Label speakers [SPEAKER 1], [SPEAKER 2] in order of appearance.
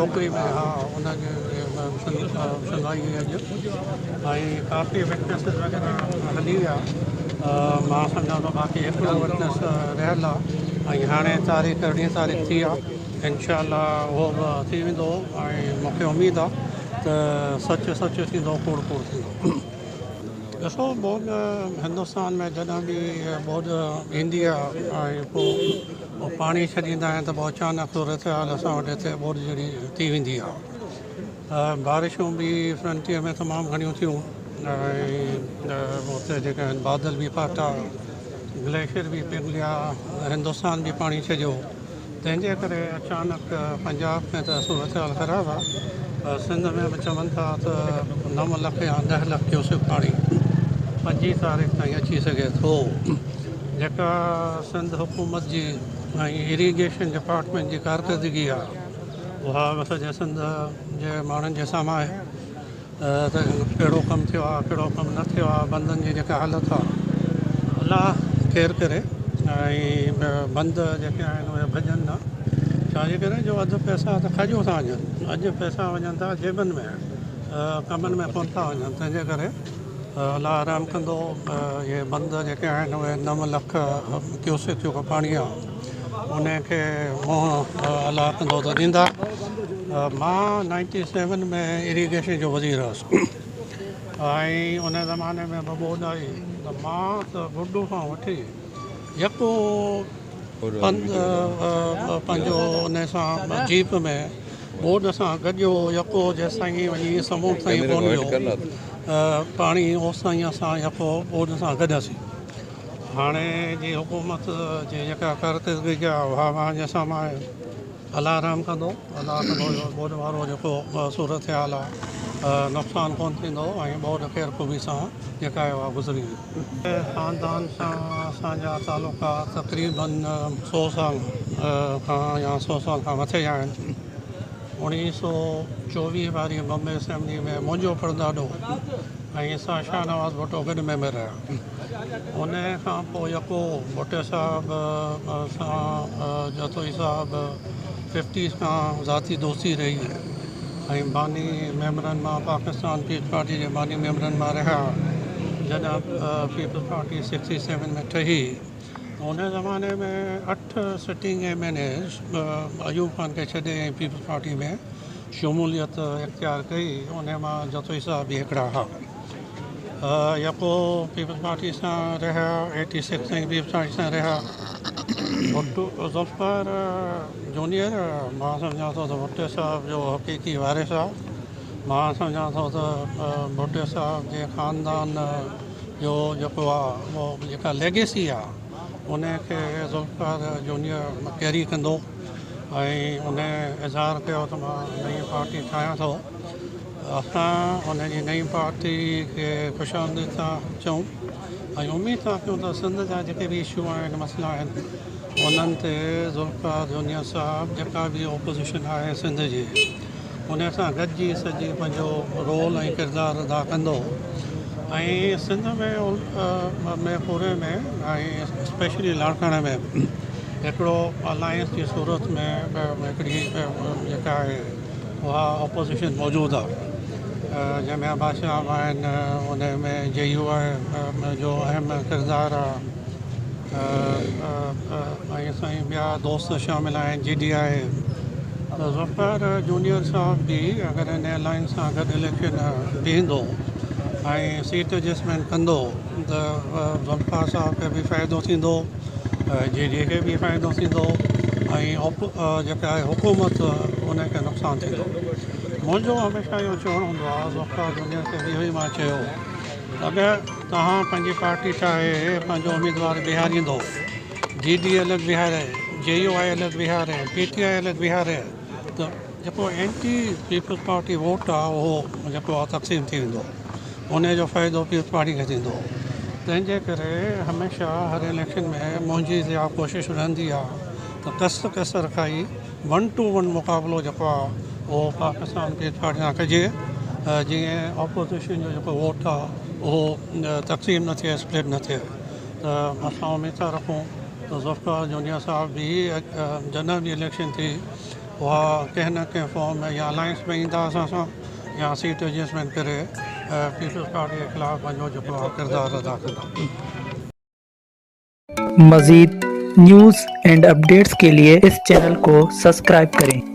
[SPEAKER 1] छोकिरी में हा उनखे सुनाई हुई अॼु ऐं काफ़ी विटनेसिस वग़ैरह हली विया मां सम्झां थो बाक़ी हिकिड़ो विटनेस रहियल आहे ऐं हाणे तारीख़ 18 तारीख़ थी आहे इंशाअल्लाह उहो बि थी वेंदो ऐं मूंखे उमेदु आहे त सच थींदो कूड़ थींदो ॾिसो ॿोॾ हिंदुस्तान में जॾहिं बि ॿोॾ ईंदी आहे ऐं पोइ पाणी छॾींदा आहिनि त पोइ अचानक सूरत हाल असां वटि हिते ॿोॾ जहिड़ी थी वेंदी आहे बारिशूं बि फ्रंटियर में तमामु घणियूं थियूं ऐं हुते जेके आहिनि बादल बि फाटा ग्लेशियर बि पिघलिया हिंदुस्तान बि पाणी छॾियो तंहिंजे करे अचानक पंजाब में त सूरत हाल ख़राबु आहे सिंध में बि चवनि था त 9 लख या 10 लख क्यूसेक पाणी 25 तारीख़ ताईं अची सघे थो जेका सिंध हुकूमत जी ऐं इरीगेशन डिपार्टमेंट जी कारकर्दगी आहे उहा सॼे सिंध जे माण्हुनि जे साम्हूं आहे त कहिड़ो कमु थियो आहे कहिड़ो कमु न थियो आहे बंदनि जी जेका हालत आहे अलाह केर करे ऐं बंद जेके आहिनि उहे भॼनि न छाजे करे जो अधु पैसा त खॼो था वञनि अॼु पैसा वञनि था जेबनि में कमनि में कोन था वञनि तंहिंजे करे अलाह आराम कंदो इहे बंद जेके आहिनि उहे 9 लख क्यूसेक जेको पाणी आहे उनखे मुंहुं अलाह कंदो त ॾींदा मां 97 में इरीगेशन जो वज़ीर हुअसि ऐं उन ज़माने में ॿोॾ आई त मां त गुॾो खां वठी यको पंहिंजो उन सां जीप में ॿोॾ सां गॾियो यको जेसि ताईं वञी समूह ताईं कोन वियो पाणी ओसि ताईं असां यको ॿोॾ सां गॾियासीं हाणे जी हुकूमत जी जेका कारकर्दगी आहे उहा मुंहिंजे साम्हूं आहे अलाह आराम कंदो अलाह कंदो ॿोॾ वारो जेको सूरत हाल आहे नुक़सानु कोन थींदो ऐं ॿोॾ ख़ैर ख़ूबी सां जेका आहे उहा गुज़री वेंदी ख़ानदान सां असांजा तालुका तक़रीबन 100 साल खां या 100 साल खां मथे आहिनि 1924 वारी बॉम्बे असेंबली में मुंहिंजो परदाॾो ऐं सां शाहनवाज़ भुट्टो गॾु मेंबर रहिया उन खां पोइ यको भुट्टे साहिब सां जतोई साहिब 50 खां ज़ाती दोस्ती रही ऐं बानी मेंबरनि मां पाकिस्तान पीपल्स पार्टी जे बानी मेंबरनि मां रहिया जॾहिं पीपल्स पार्टी 67 में ठही उन ज़माने में 8 सिटिंग MNAs अयूब खान खे छॾे ऐं पीपल्स पार्टी में शमूलियत इख़्तियार कई उन मां जतोई साहिब बि हिकिड़ा हुआ यको पीपल्स पार्टी सां रहिया 86 ताईं पीपल्स पार्टी सां रहिया भुट्टो ज़ुल्फ़िकार जूनियर मां सम्झां थो त भुट्टे साहिब जो हक़ीक़ी वारिस आहे मां सम्झां थो त भुट्टे साहिब जे ख़ानदान जो जेको आहे उहो जेका लेगेसी आहे उनखे ज़ुल्फ़िकार जूनियर कैरी कंदो ऐं उन इज़हार कयो त मां नई पार्टी ठाहियां थो असां उनजी नई पार्टी खे ख़ुशामदीद था चऊं ऐं उमेदु था कयूं त सिंध जा जेके बि इशू आहिनि मसइला आहिनि उन्हनि ते ज़ुल्फ़िकार जूनियर साहिब जेका बि ओपोज़िशन आहे सिंध जी उन सां गॾिजी सॼी पंहिंजो रोल ऐं किरदारु अदा कंदो ऐं सिंध में पूरे में ऐं स्पेशली लाड़काणे में हिकिड़ो अलायंस जी सूरत में हिकिड़ी जेका आहे उहा ओपोज़िशन मौजूदु आहे जंहिंमें अब्बास साहिब आहिनि उन में JUI जो अहम किरदारु आहे ऐं साईं ॿिया दोस्त शामिल आहिनि GDI ज़ुल्फ़िकार जूनियर साहिब बि अगरि हिन अलायंस सां गॾु इलेक्शन बीहंदो ऐं सीट एडजस्टमेंट कंदो त ज़ुल्फ़िकार साहिब खे बि फ़ाइदो थींदो JDI खे बि फ़ाइदो थींदो ऐं जेका आहे हुकूमत उनखे नुक़सानु थींदो मुंहिंजो हमेशह इहो चवणु हूंदो आहे ज़ुल्फ़िकार जूनियर खे बि इहो ई मां चयो अगरि तव्हां पंहिंजी पार्टी ठाहे पंहिंजो उमेदवारु बीहारींदो GDI अलॻि बीहारे JUI अलॻि बीहारे PTI अलॻि बीहारे त जेको एंटी पीपल्स पार्टी वोट आहे उहो जेको आहे तक़सीम थी वेंदो उनजो फ़ाइदो पीपल्स पार्टी खे थींदो तंहिंजे करे हमेशह हर इलेक्शन में मुंहिंजी इहा कोशिशि रहंदी आहे त कसर खां ई 1 to 1 मुक़ाबिलो जेको आहे उहो पाकिस्तान पीपल्स पार्टी सां कजे जीअं ऑपोज़िशन जो जेको वोट आहे उहो तक़सीम न थिए स्प्लिट न थिए त असां उमेदु था रखूं त ज़ुल्फ़िकार जूनियर साहिब बि जॾहिं बि इलेक्शन थी उहा कंहिं न कंहिं फॉर्म में या अलायंस में ईंदा असां सां या सीट एडजस्टमेंट करे पीपल्स पार्टी के खिलाफ़ पंहिंजो जेको आहे किरदारु अदा कंदा।
[SPEAKER 2] मज़ीद न्यूज़ एंड अपडेट्स के लिए इस चैनल को सब्सक्राइब करें।